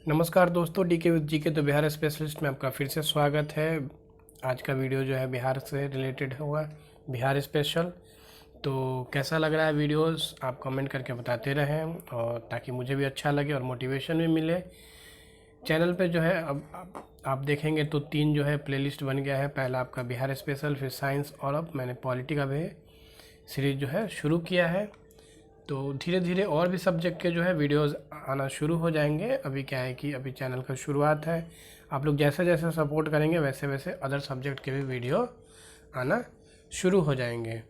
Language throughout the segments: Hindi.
नमस्कार दोस्तों, डी के विद जी के तो बिहार स्पेशलिस्ट में आपका फिर से स्वागत है। आज का वीडियो जो है बिहार से रिलेटेड होगा, बिहार स्पेशल। तो कैसा लग रहा है वीडियोस आप कमेंट करके बताते रहें, और ताकि मुझे भी अच्छा लगे और मोटिवेशन भी मिले। चैनल पे जो है अब आप देखेंगे तो 3 जो है प्लेलिस्ट बन गया है। पहला आपका बिहार स्पेशल, फिर साइंस, और अब मैंने पॉलिटी का भी सीरीज़ जो है शुरू किया है। तो धीरे धीरे और भी सब्जेक्ट के जो है वीडियोस आना शुरू हो जाएंगे। अभी क्या है कि अभी चैनल का शुरुआत है। आप लोग जैसे जैसे सपोर्ट करेंगे वैसे वैसे अदर सब्जेक्ट के भी वीडियो आना शुरू हो जाएंगे।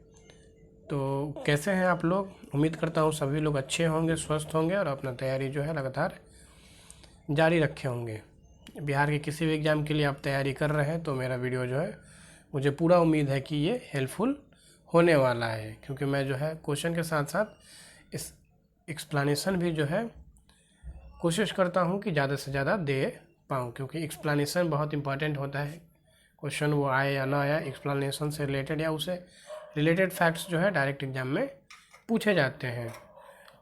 तो कैसे हैं आप लोग? उम्मीद करता हूँ सभी लोग अच्छे होंगे, स्वस्थ होंगे और अपना तैयारी जो है लगातार जारी रखे होंगे। बिहार के किसी भी एग्ज़ाम के लिए आप तैयारी कर रहे हैं तो मेरा वीडियो जो है, मुझे पूरा उम्मीद है कि ये हेल्पफुल होने वाला है, क्योंकि मैं जो है क्वेश्चन के साथ साथ इस एक्सप्लेनेशन भी जो है कोशिश करता हूँ कि ज़्यादा से ज़्यादा दे पाऊँ, क्योंकि एक्सप्लेनेशन बहुत इंपॉर्टेंट होता है। क्वेश्चन वो आए या ना आए, एक्सप्लेनेशन से रिलेटेड या उसे रिलेटेड फैक्ट्स जो है डायरेक्ट एग्जाम में पूछे जाते हैं।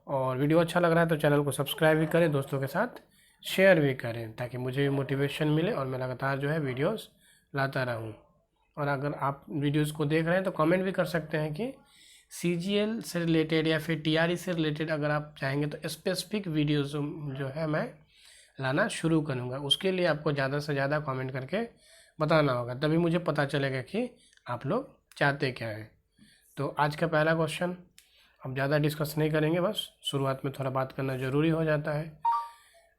और वीडियो अच्छा लग रहा है तो चैनल को सब्सक्राइब भी करें, दोस्तों के साथ शेयर भी करें, ताकि मुझे भी मोटिवेशन मिले और मैं लगातार जो है वीडियोस लाता रहूं। और अगर आप वीडियोस को देख रहे हैं तो कमेंट भी कर सकते हैं कि सीजीएल से रिलेटेड या फिर टीआरई से रिलेटेड अगर आप चाहेंगे तो स्पेसिफिक वीडियोस जो है मैं लाना शुरू करूँगा। उसके लिए आपको ज़्यादा से ज़्यादा कमेंट करके बताना होगा, तभी मुझे पता चलेगा कि आप लोग चाहते क्या हैं। तो आज का पहला क्वेश्चन, अब ज़्यादा डिस्कस नहीं करेंगे, बस शुरुआत में थोड़ा बात करना ज़रूरी हो जाता है।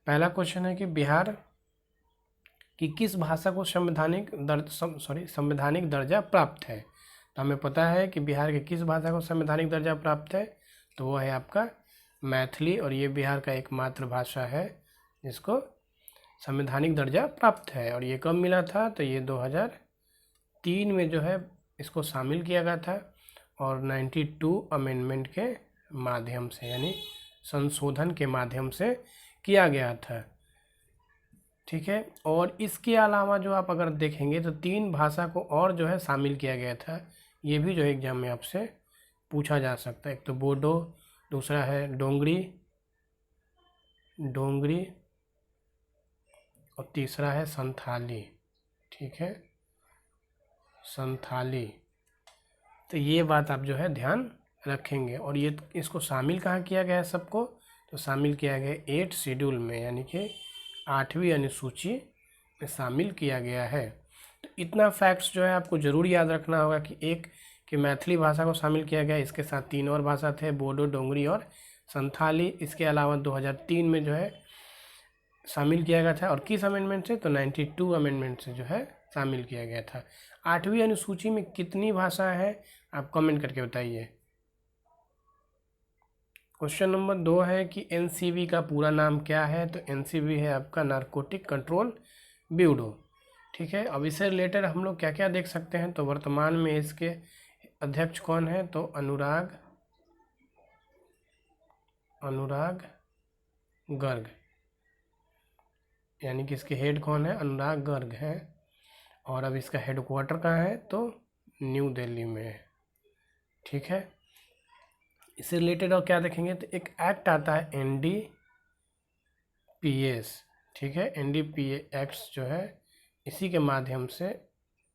पहला क्वेश्चन है कि बिहार की किस भाषा को संवैधानिक दर्जा प्राप्त है। तो हमें पता है कि बिहार की किस भाषा को संवैधानिक दर्जा प्राप्त है, तो वो है आपका मैथिली, और ये बिहार का एकमात्र भाषा है जिसको संवैधानिक दर्जा प्राप्त है। और ये कब मिला था? तो ये 2003 में जो है इसको शामिल किया गया था, और 92 अमेंडमेंट के माध्यम से, यानी संशोधन के माध्यम से किया गया था। ठीक है। और इसके अलावा जो आप अगर देखेंगे तो 3 भाषा को और जो है शामिल किया गया था। ये भी जो एग्जाम में आपसे पूछा जा सकता है। एक तो बोडो, दूसरा है डोंगरी और तीसरा है संथाली। ठीक है, संथाली। तो ये बात आप जो है ध्यान रखेंगे। और ये इसको शामिल कहाँ किया गया है सबको? तो शामिल किया गया 8 शेड्यूल में, यानी कि 8वीं अनुसूची में शामिल किया गया है। तो इतना फैक्ट्स जो है आपको ज़रूर याद रखना होगा कि एक कि मैथिली भाषा को शामिल किया गया, इसके साथ 3 और भाषा थे, बोडो, डोंगरी और संथाली। इसके अलावा 2003 में जो है शामिल किया गया था। और किस अमेंडमेंट से? तो 92 अमेंडमेंट से जो है शामिल किया गया था। 8वीं अनुसूची में कितनी भाषा है, आप कमेंट करके बताइए। क्वेश्चन नंबर 2 है कि एनसीबी का पूरा नाम क्या है? तो एनसीबी है आपका नारकोटिक कंट्रोल ब्यूरो। ठीक है। अब इससे रिलेटेड हम लोग क्या क्या देख सकते हैं? तो वर्तमान में इसके अध्यक्ष कौन है? तो अनुराग गर्ग, यानी कि इसके हेड कौन है? अनुराग गर्ग है। और अब इसका हेडक्वार्टर कहाँ है? तो न्यू दिल्ली में है। ठीक है। इससे रिलेटेड और क्या देखेंगे? तो एक एक्ट आता है एनडीपीएस। ठीक है, एनडीपीए एक्ट्स जो है इसी के माध्यम से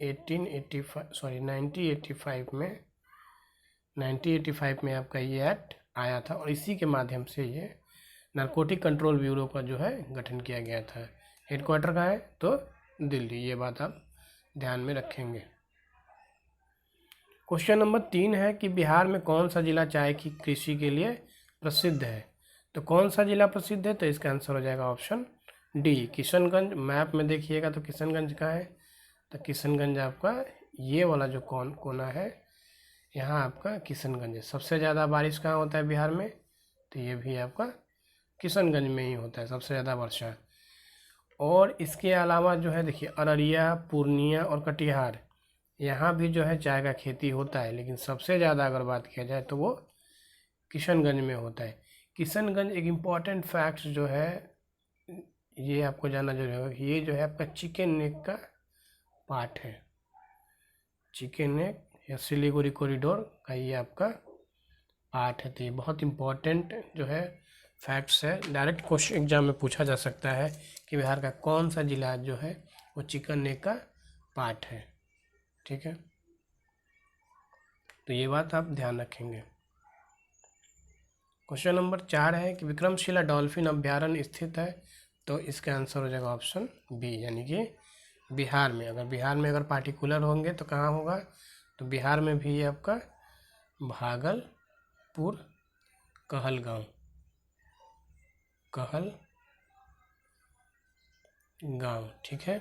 1985 में आपका ये एक्ट आया था, और इसी के माध्यम से ये नारकोटिक कंट्रोल ब्यूरो का जो है गठन किया गया था। हेडक्वार्टर कहाँ है? तो दिल्ली। ये बात आप ध्यान में रखेंगे। क्वेश्चन नंबर 3 है कि बिहार में कौन सा जिला चाय की कृषि के लिए प्रसिद्ध है? तो कौन सा जिला प्रसिद्ध है? तो इसका आंसर हो जाएगा ऑप्शन डी, किशनगंज। मैप में देखिएगा तो किशनगंज कहाँ है? तो किशनगंज आपका ये वाला जो कोना है, यहाँ आपका किशनगंज है। सबसे ज़्यादा बारिश कहाँ होता है बिहार में? तो ये भी आपका किशनगंज में ही होता है सबसे ज़्यादा वर्षा। और इसके अलावा जो है देखिए, अररिया, पूर्णिया और कटिहार, यहाँ भी जो है चाय का खेती होता है, लेकिन सबसे ज़्यादा अगर बात किया जाए तो वो किशनगंज में होता है। किशनगंज एक इम्पॉर्टेंट फैक्ट जो है ये आपको जानना जरूरी होगा कि ये जो है आपका चिकन नेक का पार्ट है। चिकन नेक या सिलीगुड़ी कॉरिडोर का ये आपका पार्ट है। तो ये बहुत इम्पॉर्टेंट जो है फैक्ट्स है, डायरेक्ट क्वेश्चन एग्जाम में पूछा जा सकता है कि बिहार का कौन सा जिला जो है वो चिकन नेक का पार्ट है। ठीक है, तो ये बात आप ध्यान रखेंगे। क्वेश्चन नंबर 4 है कि विक्रमशिला डॉल्फिन अभ्यारण्य स्थित है, तो इसका आंसर हो जाएगा ऑप्शन बी, यानी कि बिहार में। अगर बिहार में अगर पार्टिकुलर होंगे तो कहाँ होगा, तो बिहार में भी आपका भागलपुर कहलगांव ठीक है।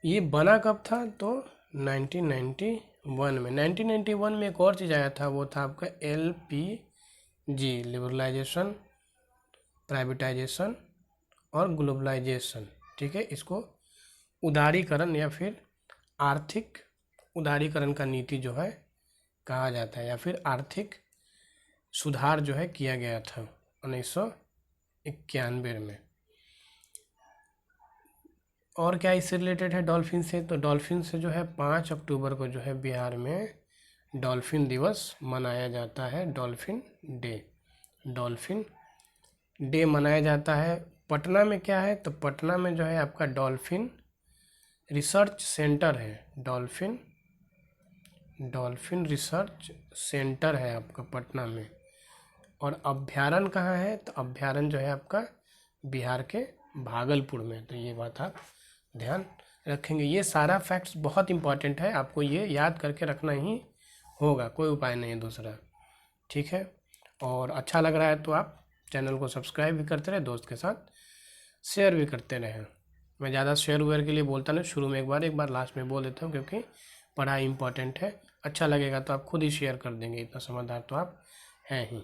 ये बना कब था, तो 1991 में। 1991 में एक और चीज़ आया था, वो था आपका LPG, लिबरलाइजेशन, प्राइवेटाइजेशन और ग्लोबलाइजेशन। ठीक है, इसको उदारीकरण या फिर आर्थिक उदारीकरण का नीति जो है कहा जाता है, या फिर आर्थिक सुधार जो है किया गया था 1991 में। और क्या इससे रिलेटेड है डॉल्फिन से, तो डॉल्फिन से जो है 5 अक्टूबर को जो है बिहार में डॉल्फिन दिवस मनाया जाता है। डॉल्फिन डे मनाया जाता है। पटना में क्या है, तो पटना में जो है आपका डॉल्फिन रिसर्च सेंटर है। डॉल्फिन रिसर्च सेंटर है आपका पटना में। और अभ्यारण्य कहाँ है, तो अभ्यारण्य जो है आपका बिहार के भागलपुर में। तो ये बात आप ध्यान रखेंगे। ये सारा फैक्ट्स बहुत इंपॉर्टेंट है, आपको ये याद करके रखना ही होगा, कोई उपाय नहीं है दूसरा। ठीक है, और अच्छा लग रहा है तो आप चैनल को सब्सक्राइब भी करते रहे, दोस्त के साथ शेयर भी करते रहें। मैं ज़्यादा शेयर वेयर के लिए बोलता नहीं, शुरू में एक बार लास्ट में बोल देता हूँ, क्योंकि पढ़ाई इंपॉर्टेंट है। अच्छा लगेगा तो आप खुद ही शेयर कर देंगे, इतना समझदार तो आप हैं ही।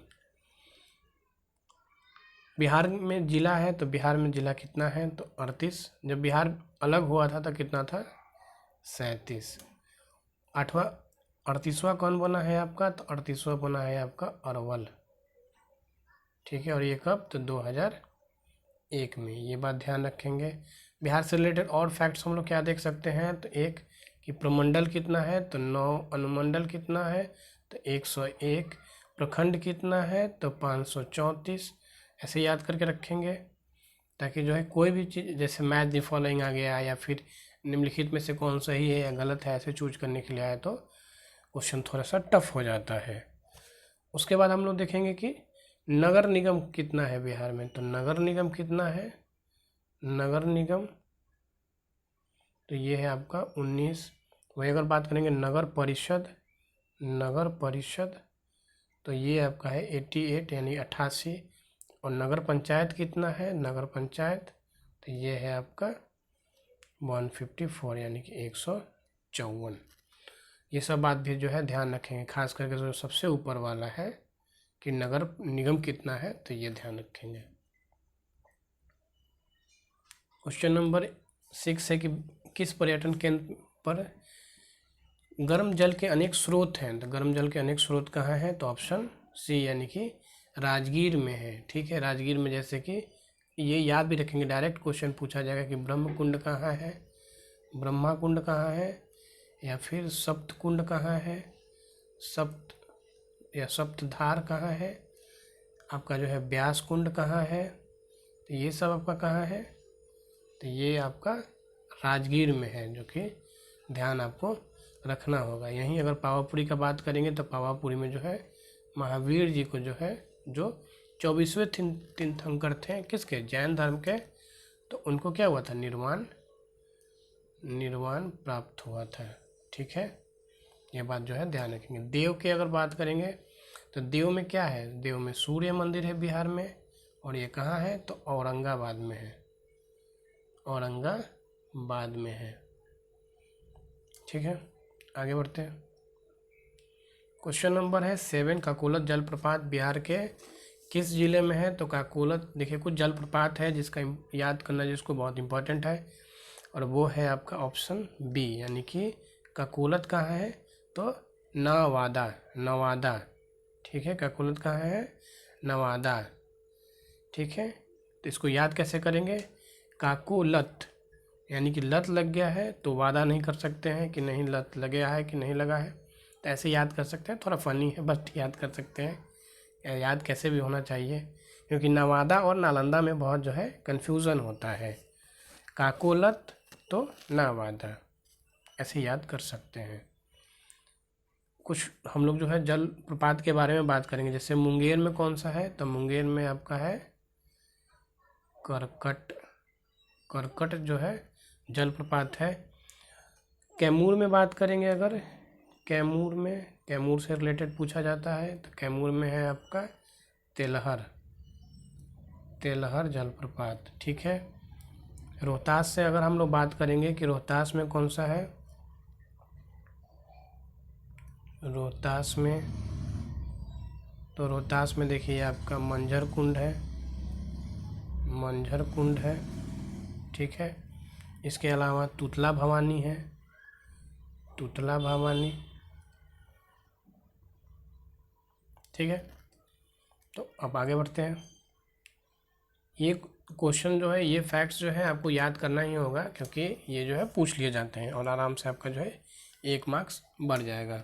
बिहार में जिला है, तो बिहार में जिला कितना है, तो 38। जब बिहार अलग हुआ था तो कितना था, 37। 38वां कौन बना है आपका, तो 38वां बना है आपका अरवल। ठीक है, और ये कब, तो 2001 में। ये बात ध्यान रखेंगे। बिहार से रिलेटेड और फैक्ट्स हम लोग क्या देख सकते हैं, तो एक कि प्रमंडल कितना है, तो 9। अनुमंडल कितना है, तो 101। प्रखंड कितना है, तो 534। ऐसे याद करके रखेंगे, ताकि जो है कोई भी चीज़, जैसे मैच द फॉलोइंग आ गया, या फिर निम्नलिखित में से कौन सही है या गलत है, ऐसे चूज करने के लिए आया तो क्वेश्चन थोड़ा सा टफ हो जाता है। उसके बाद हम लोग देखेंगे कि नगर निगम कितना है बिहार में, तो नगर निगम कितना है, नगर निगम तो ये है आपका 19। वही अगर बात करेंगे नगर परिषद तो ये आपका है 88, यानी 88। और नगर पंचायत कितना है, नगर पंचायत तो ये है आपका 154, यानी कि 154। ये सब बात भी जो है ध्यान रखेंगे, खास करके जो सबसे ऊपर वाला है कि नगर निगम कितना है, तो ये ध्यान रखेंगे। क्वेश्चन नंबर 6 है कि किस पर्यटन केंद्र पर गर्म जल के अनेक स्रोत हैं, तो गर्म जल के अनेक स्रोत कहाँ हैं, तो ऑप्शन सी, यानी कि राजगीर में है। ठीक है, राजगीर में, जैसे कि ये याद भी रखेंगे, डायरेक्ट क्वेश्चन पूछा जाएगा कि ब्रह्म कुंड कहाँ है, ब्रह्मा कुंड कहाँ है, या फिर सप्त कुंड कहाँ है, सप्तधार कहाँ है, आपका जो है व्यास कुंड कहाँ है, तो ये सब आपका कहाँ है, तो ये आपका राजगीर में है, जो कि ध्यान आपको रखना होगा। यहीं अगर पावापुरी का बात करेंगे तो पावापुरी में जो है महावीर जी को जो है, जो 24वें तीर्थंकर थे, किसके, जैन धर्म के, तो उनको क्या हुआ था, निर्वाण प्राप्त हुआ था। ठीक है, ये बात जो है ध्यान रखेंगे। देव की अगर बात करेंगे तो देव में क्या है, देव में सूर्य मंदिर है बिहार में, और ये कहाँ है, तो औरंगाबाद में है, औरंगाबाद में है। ठीक है, आगे बढ़ते हैं। क्वेश्चन नंबर है 7, काकोलत जलप्रपात बिहार के किस जिले में है, तो काकोलत, देखिए कुछ जलप्रपात है जिसका याद करना, जिसको बहुत इंपॉर्टेंट है, और वो है आपका ऑप्शन बी, यानी कि काकोलत कहाँ है, तो नवादा। ठीक है, काकोलत कहाँ है, नवादा। ठीक है, तो इसको याद कैसे करेंगे, काकोलत यानी कि लत लग गया है, तो वादा नहीं कर सकते हैं कि नहीं लत लग गया है कि नहीं लगा है, तो ऐसे याद कर सकते हैं। थोड़ा फनी है, बस याद कर सकते हैं याद कैसे भी होना चाहिए, क्योंकि नवादा और नालंदा में बहुत जो है कन्फ्यूज़न होता है। काकोलत तो नवादा, ऐसे याद कर सकते हैं। कुछ हम लोग जो है जल प्रपात के बारे में बात करेंगे। जैसे मुंगेर में कौन सा है, तो मुंगेर में आपका है करकट। करकट जो है जलप्रपात है। कैमूर में बात करेंगे अगर, कैमूर में, कैमूर से रिलेटेड पूछा जाता है तो कैमूर में है आपका तेलहर, तेलहर जलप्रपात। ठीक है। रोहतास से अगर हम लोग बात करेंगे कि रोहतास में कौन सा है, रोहतास में, तो रोहतास में देखिए आपका मंझर कुंड है, मंझर कुंड है। ठीक है। इसके अलावा तुतला भवानी है, तुतला भवानी। ठीक है। तो अब आगे बढ़ते हैं। ये क्वेश्चन जो है, ये फैक्ट्स जो है आपको याद करना ही होगा, क्योंकि ये जो है पूछ लिए जाते हैं और आराम से आपका जो है 1 मार्क्स बढ़ जाएगा।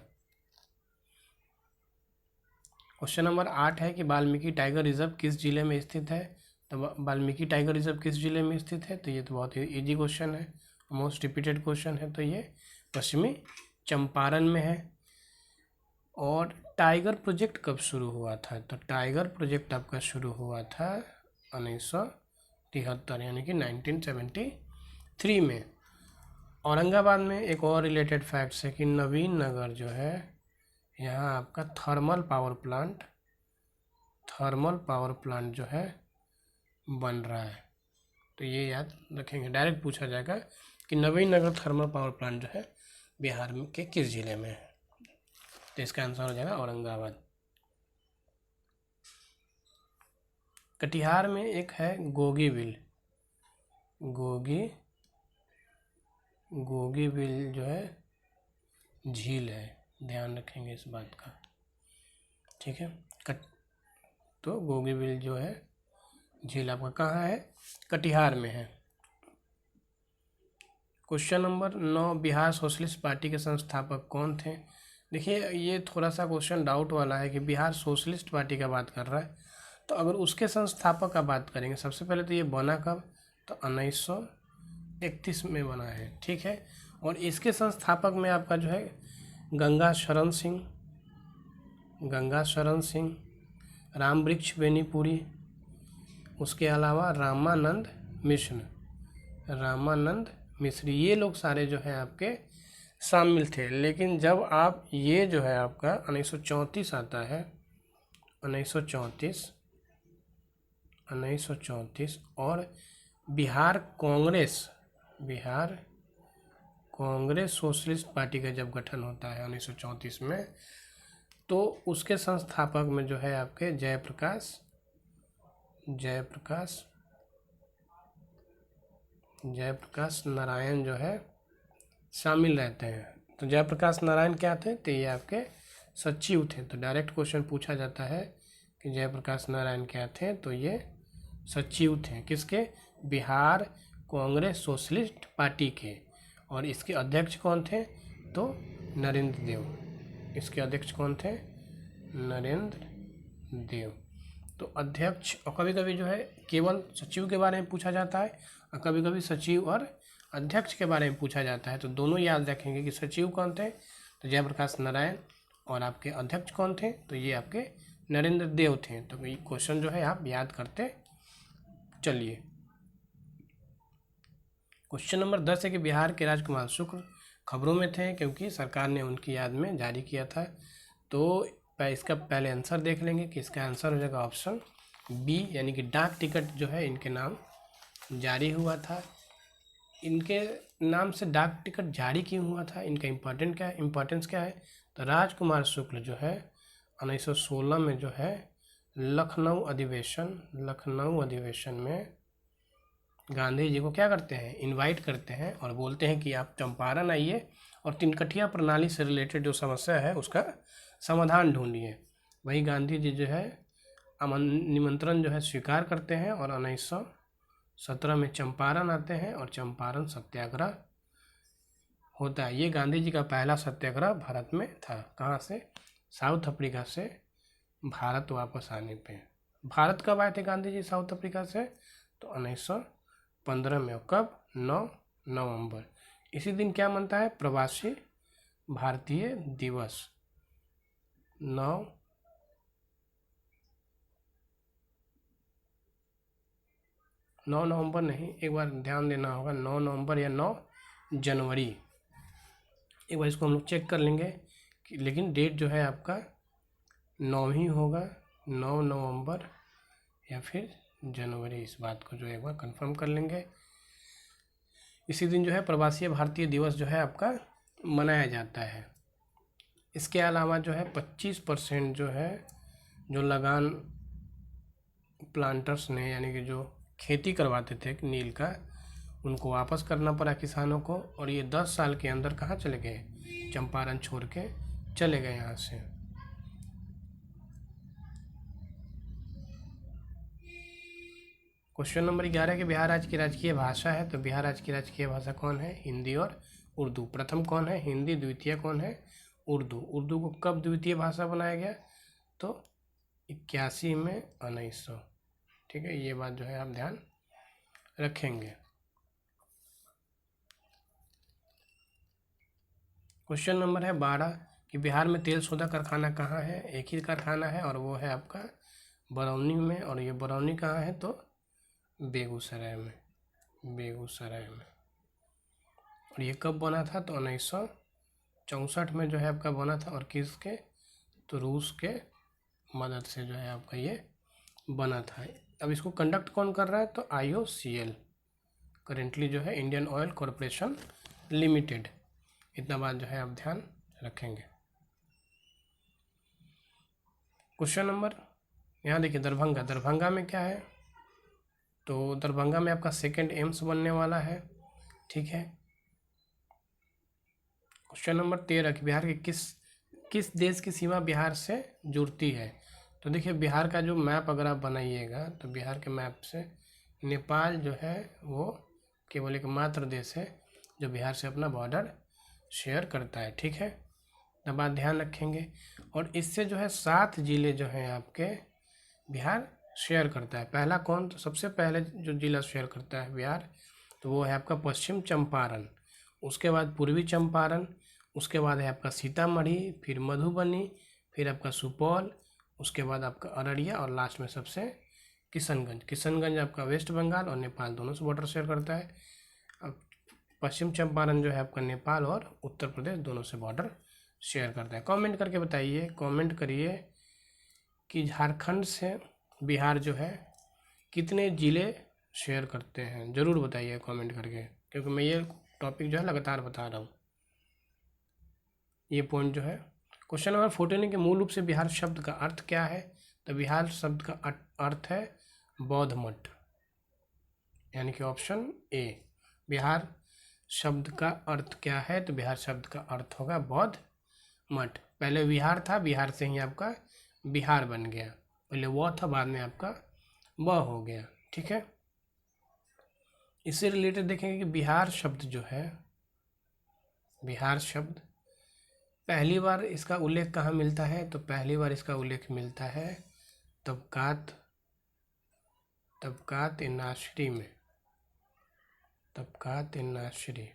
क्वेश्चन नंबर 8 है कि वाल्मीकि टाइगर रिजर्व किस जिले में स्थित है। तो वाल्मीकि टाइगर रिजर्व किस जिले में स्थित है, तो ये तो बहुत ही ईजी क्वेश्चन है, मोस्ट रिपीटेड क्वेश्चन है। तो ये पश्चिमी चंपारण में है। और टाइगर प्रोजेक्ट कब शुरू हुआ था, तो टाइगर प्रोजेक्ट आपका शुरू हुआ था 1973 यानी कि 1973 में। औरंगाबाद में एक और रिलेटेड फैक्ट्स है कि नवीन नगर जो है, यहाँ आपका thermal power plant, thermal power plant जो है बन रहा है। तो ये याद रखेंगे, डायरेक्ट पूछा जाएगा कि नवीन नगर थर्मल पावर प्लांट जो है बिहार में के किस जिले में है। तो इसका आंसर हो जाएगा औरंगाबाद। कटिहार में एक है गोगी बिल, गोगी, गोगी बिल जो है झील है, ध्यान रखेंगे इस बात का। ठीक है। तो गोगी बिल जो है झील आपका कहाँ है, कटिहार में है। Question number 9, Bihar socialist party के संस्थापक कौन थे। देखिए ये थोड़ा सा क्वेश्चन डाउट वाला है कि बिहार सोशलिस्ट पार्टी का बात कर रहा है, तो अगर उसके संस्थापक का बात करेंगे, सबसे पहले तो ये बना कब, तो 1931 में बना है। ठीक है। और इसके संस्थापक में आपका जो है गंगा शरण सिंह, गंगा शरण सिंह, रामवृक्ष बेनीपुरी, उसके अलावा रामानंद मिश्र, रामानंद मिश्र, ये लोग सारे जो हैं आपके शामिल थे। लेकिन जब आप ये जो है आपका 1934 आता है, 1934, 1934 और बिहार कांग्रेस, बिहार कांग्रेस सोशलिस्ट पार्टी का जब गठन होता है 1934 में, तो उसके संस्थापक में जो है आपके जयप्रकाश, जयप्रकाश, जयप्रकाश नारायण जो है शामिल रहते हैं। तो जयप्रकाश नारायण क्या थे, तो ये आपके सचिव थे। तो डायरेक्ट क्वेश्चन पूछा जाता है कि जयप्रकाश नारायण क्या थे, तो ये सचिव थे किसके, बिहार कांग्रेस सोशलिस्ट पार्टी के। और इसके अध्यक्ष कौन थे, तो नरेंद्र देव। इसके अध्यक्ष कौन थे, नरेंद्र देव। तो अध्यक्ष, और कभी कभी जो है केवल सचिव के बारे में पूछा जाता है और कभी कभी सचिव और अध्यक्ष के बारे में पूछा जाता है। तो दोनों याद रखेंगे कि सचिव कौन थे, तो जयप्रकाश नारायण, और आपके अध्यक्ष कौन थे, तो ये आपके नरेंद्र देव थे। तो ये क्वेश्चन जो है आप याद करते चलिए। क्वेश्चन नंबर 10 है कि बिहार के राजकुमार शुक्ल खबरों में थे क्योंकि सरकार ने उनकी याद में जारी किया था। तो इसका पहले आंसर देख लेंगे कि इसका आंसर हो जाएगा ऑप्शन बी, यानी कि डाक टिकट जो है इनके नाम जारी हुआ था। इनके नाम से डाक टिकट जारी क्यों हुआ था, इनका इम्पोर्टेंस क्या है, तो राजकुमार शुक्ल जो है 1916 में जो है लखनऊ अधिवेशन में गांधी जी को क्या करते हैं, इनवाइट करते हैं और बोलते हैं कि आप चंपारण आइए और तिनकठिया प्रणाली से रिलेटेड जो समस्या है उसका समाधान ढूंढिए। वही गांधी जी जो है निमंत्रण जो है स्वीकार करते हैं और 1917 में चंपारण आते हैं और चंपारण सत्याग्रह होता है। ये गांधी जी का पहला सत्याग्रह भारत में था। कहाँ से, साउथ अफ्रीका से भारत वापस आने पे। भारत कब आए थे गांधी जी साउथ अफ्रीका से? तो 1915 में। कब? 9 नवंबर। इसी दिन क्या मनता है? प्रवासी भारतीय दिवस। 9 नवंबर नहीं, एक बार ध्यान देना होगा, 9 नवंबर या 9 जनवरी। एक बार इसको हम लोग चेक कर लेंगे कि, लेकिन डेट जो है आपका 9 ही होगा, 9 नवंबर या फिर जनवरी। इस बात को जो एक बार कंफर्म कर लेंगे। इसी दिन जो है प्रवासी भारतीय दिवस जो है आपका मनाया जाता है। इसके अलावा जो है 25% जो है, जो लगान प्लांटर्स ने, यानी कि जो खेती करवाते थे नील का, उनको वापस करना पड़ा किसानों को। और ये 10 साल के अंदर कहाँ चले गए? चंपारण छोड़ के चले गए यहाँ से। क्वेश्चन नंबर 11 कि बिहार राज्य की राजकीय भाषा है, तो बिहार राज्य की राजकीय भाषा कौन है? हिंदी और उर्दू। प्रथम कौन है? हिंदी। द्वितीय कौन है? उर्दू। उर्दू को कब द्वितीय भाषा बनाया गया? तो 81 में 1900। ठीक है, ये बात जो है आप ध्यान रखेंगे। क्वेश्चन नंबर है 12 कि बिहार में तेल शोधक कारखाना कहाँ है? एक ही कारखाना है और वो है आपका बरौनी में। और ये बरौनी कहाँ है? तो बेगूसराय में। बेगूसराय में। और ये कब बना था? तो 1964 में जो है आपका बना था। और किसके? तो रूस के मदद से जो है आपका ये बना था। अब इसको कंडक्ट कौन कर रहा है? तो IOCL, करेंटली जो है इंडियन ऑयल कॉरपोरेशन लिमिटेड। इतना बात जो है आप ध्यान रखेंगे। क्वेश्चन नंबर यहाँ देखिए, दरभंगा। दरभंगा में क्या है? तो दरभंगा में आपका सेकंड एम्स बनने वाला है। ठीक है। क्वेश्चन नंबर 13 कि बिहार के किस देश की सीमा बिहार से जुड़ती है? तो देखिए, बिहार का जो मैप अगर आप बनाइएगा तो बिहार के मैप से नेपाल जो है वो केवल एक मात्र देश है जो बिहार से अपना बॉर्डर शेयर करता है। ठीक है, तो बात ध्यान रखेंगे। और इससे जो है 7 जिले जो हैं आपके बिहार शेयर करता है। पहला कौन? तो सबसे पहले जो जिला शेयर करता है बिहार, तो वो है आपका पश्चिम चंपारण। उसके बाद पूर्वी चंपारण, उसके बाद है आपका सीतामढ़ी, फिर मधुबनी, फिर आपका सुपौल, उसके बाद आपका अररिया, और लास्ट में सबसे किशनगंज। किशनगंज आपका वेस्ट बंगाल और नेपाल दोनों से बॉर्डर शेयर करता है। अब पश्चिम चंपारण जो है आपका नेपाल और उत्तर प्रदेश दोनों से बॉर्डर शेयर करता है। कमेंट करके बताइए, कमेंट करिए कि झारखंड से बिहार जो है कितने ज़िले शेयर करते हैं। ज़रूर बताइए कमेंट करके, क्योंकि मैं ये टॉपिक जो है लगातार बता रहा हूँ। ये पॉइंट जो है। क्वेश्चन नंबर 14 के मूल रूप से बिहार शब्द का अर्थ क्या है? तो बिहार शब्द का अर्थ है बौद्ध मठ, यानी कि ऑप्शन ए। बिहार शब्द का अर्थ क्या है? तो बिहार शब्द का अर्थ होगा बौद्ध मठ। पहले बिहार था, बिहार से ही आपका बिहार बन गया। पहले वो था, बाद में आपका ब हो गया। ठीक है, इससे रिलेटेड देखेंगे कि बिहार शब्द जो है, बिहार शब्द पहली बार इसका उल्लेख कहाँ मिलता है? तो पहली बार इसका उल्लेख मिलता है तबकात नाशरी में। तबकात नाशरी।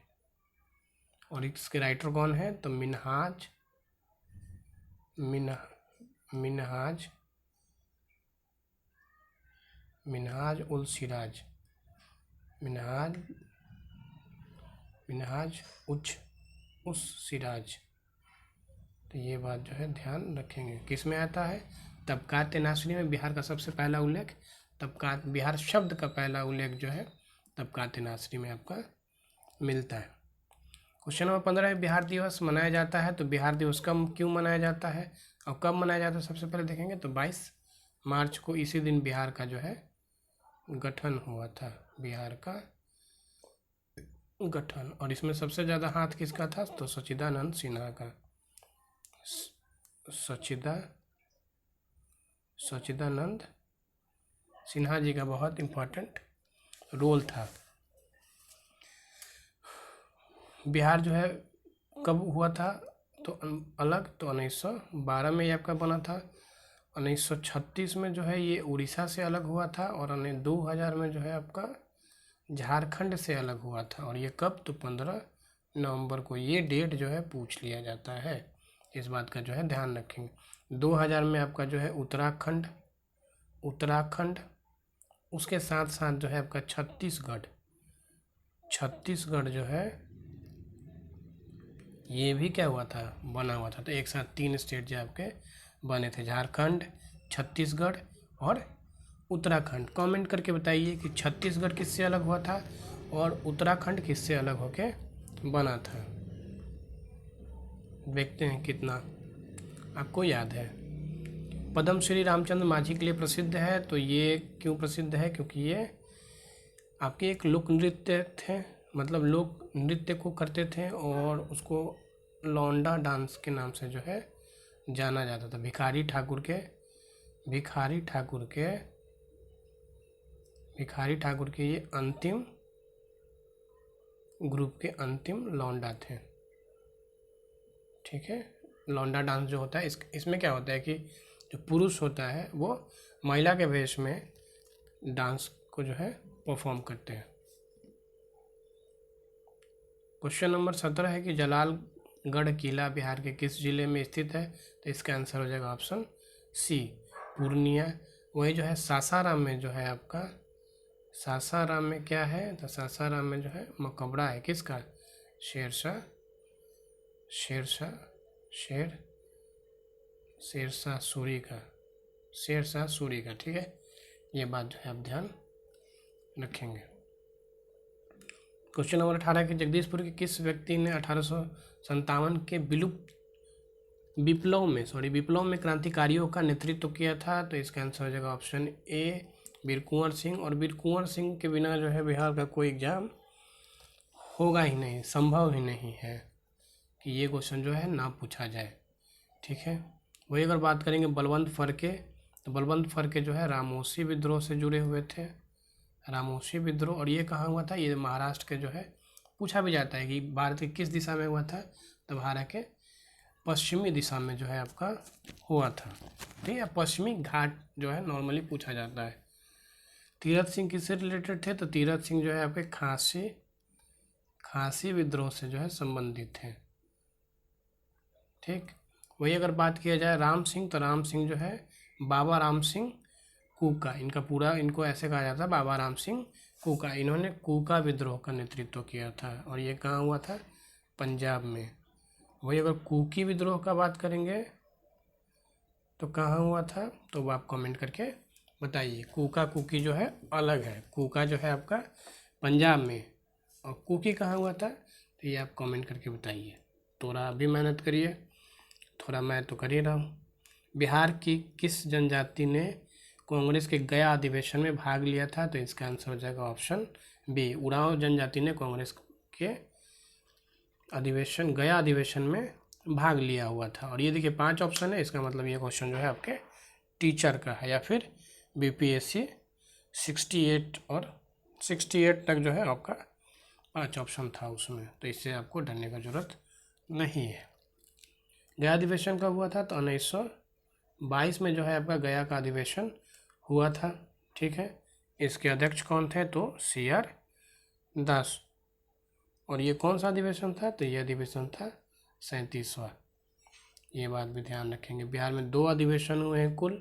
और इसके राइटर कौन है? तो मिनहाज उल सिराज। मिनहाज उस सिराज। तो ये बात जो है ध्यान रखेंगे। किस में आता है? तबकात नाशरी में बिहार का सबसे पहला उल्लेख, बिहार शब्द का पहला उल्लेख जो है तबकात नाशरी में आपका मिलता है। क्वेश्चन नंबर 15 बिहार दिवस मनाया जाता है, तो बिहार दिवस कब क्यों मनाया जाता है और कब मनाया जाता है? सबसे पहले देखेंगे तो 22 मार्च को। इसी दिन बिहार का जो है गठन हुआ था, बिहार का गठन। और इसमें सबसे ज़्यादा हाथ किसका था? तो सच्चिदानंद सिन्हा का। सच्चिदानंद सिन्हा जी का बहुत इम्पोर्टेंट रोल था। बिहार जो है कब हुआ था? तो अलग तो 1912 में ये आपका बना था। 1936 में जो है ये उड़ीसा से अलग हुआ था, और 2000 में जो है आपका झारखंड से अलग हुआ था। और ये कब? तो 15 नवंबर को। ये डेट जो है पूछ लिया जाता है, इस बात का जो है ध्यान रखेंगे। 2000 में आपका जो है उत्तराखंड, उसके साथ साथ जो है आपका छत्तीसगढ़ जो है ये भी क्या हुआ था? बना हुआ था। तो एक साथ 3 स्टेट जो आपके बने थे, झारखंड, छत्तीसगढ़ और उत्तराखंड। कमेंट करके बताइए कि छत्तीसगढ़ किससे अलग हुआ था और उत्तराखंड किससे अलग होके बना था। देखते हैं कितना आपको याद है। पद्म श्री रामचंद्र मांझी के लिए प्रसिद्ध है। तो ये क्यों प्रसिद्ध है? क्योंकि ये आपके एक लोक नृत्य थे, मतलब लोक नृत्य को करते थे और उसको लौंडा डांस के नाम से जो है जाना जाता था। भिखारी ठाकुर के ये अंतिम ग्रुप के अंतिम लौंडा थे। ठीक है, लौंडा डांस जो होता है इसमें क्या होता है कि जो पुरुष होता है वो महिला के वेश में डांस को जो है परफॉर्म करते हैं। क्वेश्चन नंबर 17 है कि जलालगढ़ किला बिहार के किस जिले में स्थित है? तो इसका आंसर हो जाएगा ऑप्शन सी, पूर्णिया। वही जो है सासाराम में जो है आपका, सासाराम में क्या है? तो सासाराम में जो है मकबरा है किसका? शेरशाह सूरी का। ठीक है, ये बात जो है आप ध्यान रखेंगे। क्वेश्चन नंबर 18 कि जगदीशपुर के किस व्यक्ति ने 1857 के विप्लव में क्रांतिकारियों का नेतृत्व किया था? तो इसका आंसर हो जाएगा ऑप्शन ए, वीर कुंवर सिंह। और वीर कुंवर सिंह के बिना जो है बिहार का कोई एग्जाम होगा ही नहीं, संभव ही नहीं है कि ये क्वेश्चन जो है ना पूछा जाए। ठीक है, वही अगर बात करेंगे बलवंत फरके, तो बलवंत फरके जो है रामोशी विद्रोह से जुड़े हुए थे। रामोशी विद्रोह, और ये कहाँ हुआ था? ये महाराष्ट्र के जो है पूछा भी जाता है कि भारत के किस दिशा में हुआ था? तो भारत के पश्चिमी दिशा में जो है आपका हुआ था। ठीक है, पश्चिमी घाट जो है नॉर्मली पूछा जाता है। तीरथ सिंह किससे रिलेटेड थे? तो तीरथ सिंह जो है आपके खासी विद्रोह से जो है संबंधित थे। ठीक, वही अगर बात किया जाए राम सिंह, तो राम सिंह जो है बाबा राम सिंह कूका, इनको ऐसे कहा जाता है बाबा राम सिंह कूका। इन्होंने कूका विद्रोह का नेतृत्व किया था, और ये कहाँ हुआ था? पंजाब में। वही अगर कुकी विद्रोह का बात करेंगे तो कहाँ हुआ था? तो वो आप कमेंट करके बताइए। कूका कुकी जो है अलग है, कूका जो है आपका पंजाब में, और कुकी कहाँ हुआ था? तो ये आप कमेंट करके बताइए। थोड़ा अभी मेहनत करिए, थोड़ा मैं तो कर ही रहा हूँ। बिहार की किस जनजाति ने कांग्रेस के गया अधिवेशन में भाग लिया था? तो इसका आंसर हो जाएगा ऑप्शन बी, उरांव जनजाति ने कांग्रेस के गया अधिवेशन में भाग लिया हुआ था। और ये देखिए 5 ऑप्शन है, इसका मतलब ये क्वेश्चन जो है आपके टीचर का है, या फिर बीपीएससी 68 और 68 तक जो है आपका 5 ऑप्शन था उसमें, तो इससे आपको डरने का जरूरत नहीं है। गया अधिवेशन कब हुआ था? तो 1922 में जो है आपका गया का अधिवेशन हुआ था। ठीक है, इसके अध्यक्ष कौन थे? तो CR दास। और ये कौन सा अधिवेशन था? तो ये अधिवेशन था 37वां। ये बात भी ध्यान रखेंगे। बिहार में 2 अधिवेशन हुए हैं कुल।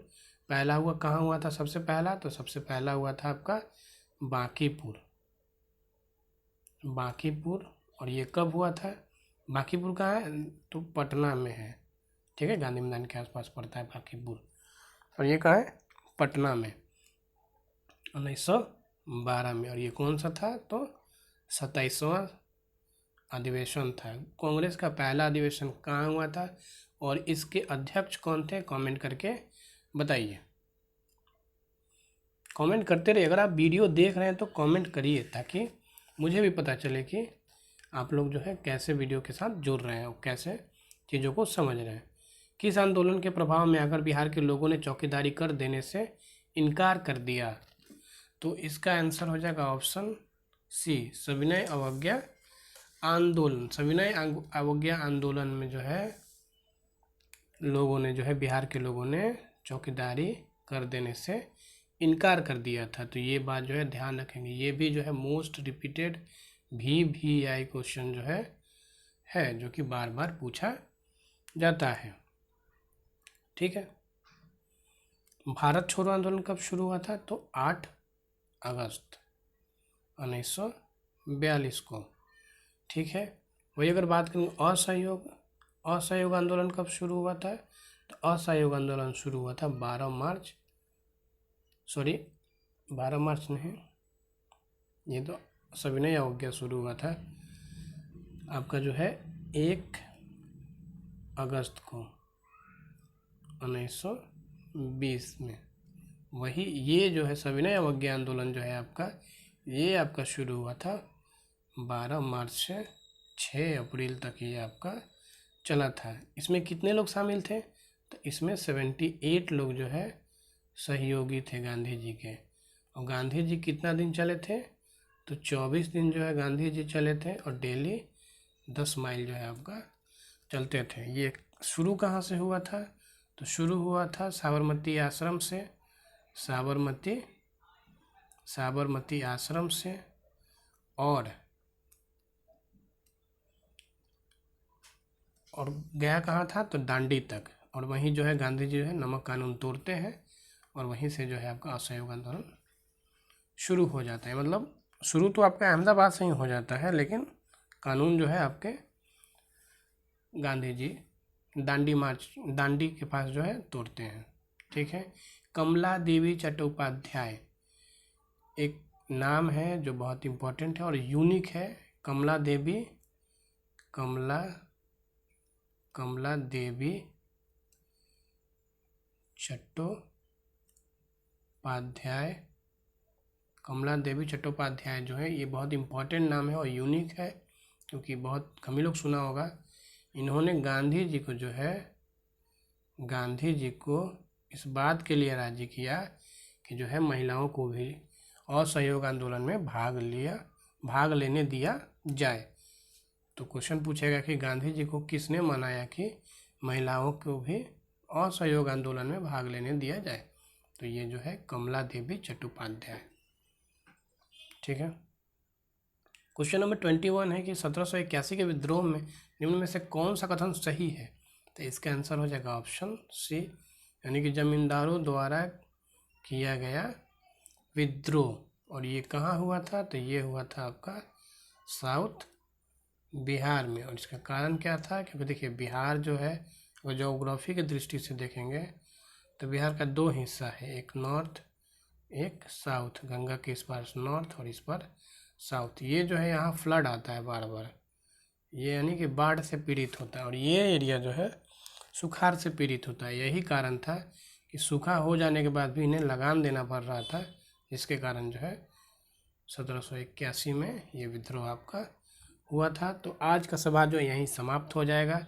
पहला हुआ कहाँ हुआ था सबसे पहला? तो सबसे पहला हुआ था आपका बांकीपुर। और ये कब हुआ था? बांकीपुर कहाँ है? तो पटना में है। ठीक है, गांधी मैदान के आसपास पड़ता है बांकीपुर, और ये कहाँ है? पटना में, 1912 में। और ये कौन सा था? तो 27वां अधिवेशन था। कांग्रेस का पहला अधिवेशन कहाँ हुआ था और इसके अध्यक्ष कौन थे? कमेंट करके बताइए। कमेंट करते रहिए, अगर आप वीडियो देख रहे हैं तो कमेंट करिए, ताकि मुझे भी पता चले कि आप लोग जो है कैसे वीडियो के साथ जुड़ रहे हैं और कैसे चीज़ों को समझ रहे हैं। किस आंदोलन के प्रभाव में आकर बिहार के लोगों ने चौकीदारी कर देने से इनकार कर दिया? तो इसका आंसर हो जाएगा ऑप्शन सी, सविनय अवज्ञा आंदोलन। सविनय अवज्ञा आंदोलन में जो है लोगों ने जो है बिहार के लोगों ने चौकीदारी कर देने से इनकार कर दिया था। तो ये बात जो है ध्यान रखेंगे, ये भी जो है मोस्ट रिपीटेड VVI क्वेश्चन जो है जो कि बार बार पूछा जाता है। ठीक है। भारत छोड़ो आंदोलन कब शुरू हुआ था? तो 8 अगस्त 1942 को। ठीक है। वही अगर बात करें असहयोग आंदोलन कब शुरू हुआ था? तो असहयोग आंदोलन शुरू हुआ था 12 मार्च नहीं, ये तो सविनय अवज्ञा शुरू हुआ था आपका जो है 1 अगस्त को 1920 में। वही ये जो है सविनय अवज्ञा आंदोलन जो है आपका, ये आपका शुरू हुआ था 12 मार्च से 6 अप्रैल तक ये आपका चला था। इसमें कितने लोग शामिल थे? तो इसमें 78 लोग जो है सहयोगी थे गांधी जी के। और गांधी जी कितना दिन चले थे? तो 24 दिन जो है गांधी जी चले थे और डेली 10 माइल जो है आपका चलते थे। ये शुरू कहाँ से हुआ था? तो शुरू हुआ था साबरमती आश्रम से, साबरमती आश्रम से, और गया कहाँ था? तो दांडी तक। और वहीं जो है गांधी जी जो है नमक कानून तोड़ते हैं और वहीं से जो है आपका असहयोग आंदोलन शुरू हो जाता है। मतलब शुरू तो आपका अहमदाबाद से ही हो जाता है, लेकिन कानून जो है आपके गांधी जी दांडी के पास जो है तोड़ते हैं। ठीक है। कमला देवी चट्टोपाध्याय एक नाम है जो बहुत इम्पोर्टेंट है और यूनिक है। कमला देवी चट्टोपाध्याय जो है ये बहुत इम्पोर्टेंट नाम है और यूनिक है, क्योंकि बहुत कम ही लोग सुना होगा। इन्होंने गांधी जी को इस बात के लिए राजी किया कि जो है महिलाओं को भी असहयोग आंदोलन में भाग लेने दिया जाए। तो क्वेश्चन पूछेगा कि गांधी जी को किसने मनाया कि महिलाओं को भी असहयोग आंदोलन में भाग लेने दिया जाए? तो ये जो है कमला देवी चट्टोपाध्याय। ठीक है। क्वेश्चन नंबर 21 है कि 1781 के विद्रोह में निम्न में से कौन सा कथन सही है? तो इसका आंसर हो जाएगा ऑप्शन सी, यानी कि जमींदारों द्वारा किया गया विद्रोह। और ये कहाँ हुआ था? तो ये हुआ था आपका साउथ बिहार में। और इसका कारण क्या था? क्योंकि देखिए बिहार जो है अगर ज्योग्राफी की दृष्टि से देखेंगे तो बिहार का 2 हिस्सा है, एक नॉर्थ एक साउथ। गंगा के इस पार नॉर्थ और इस पर साउथ। ये जो है यहाँ फ्लड आता है बार बार, ये यानी कि बाढ़ से पीड़ित होता है, और ये एरिया जो है सुखाड़ से पीड़ित होता है। यही कारण था कि सूखा हो जाने के बाद भी इन्हें लगान देना पड़ रहा था, जिसके कारण जो है 1781 में ये विद्रोह आपका हुआ था। तो आज का सवाल जो यहीं समाप्त हो जाएगा।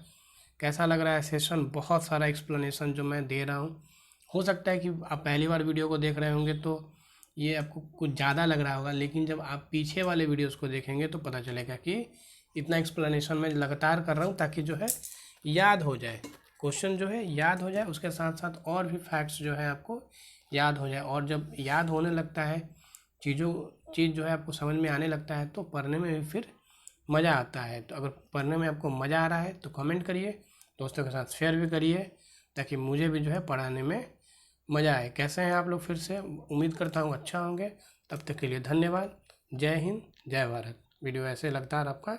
कैसा लग रहा है सेशन? बहुत सारा एक्सप्लेनेशन जो मैं दे रहा हूँ। हो सकता है कि आप पहली बार वीडियो को देख रहे होंगे तो ये आपको कुछ ज़्यादा लग रहा होगा, लेकिन जब आप पीछे वाले वीडियोस को देखेंगे तो पता चलेगा कि इतना एक्सप्लेनेशन मैं लगातार कर रहा हूँ ताकि जो है याद हो जाए, क्वेश्चन जो है याद हो जाए, उसके साथ साथ और भी फैक्ट्स जो है आपको याद हो जाए। और जब याद होने लगता है चीज़ जो है आपको समझ में आने लगता है तो पढ़ने में भी फिर मज़ा आता है। तो अगर पढ़ने में आपको मज़ा आ रहा है तो कमेंट करिए, दोस्तों के साथ शेयर भी करिए, ताकि मुझे भी जो है पढ़ाने में मज़ा आए। कैसे हैं आप लोग? फिर से उम्मीद करता हूँ अच्छा होंगे। तब तक के लिए धन्यवाद। जय हिंद, जय भारत। वीडियो ऐसे लगातार आपका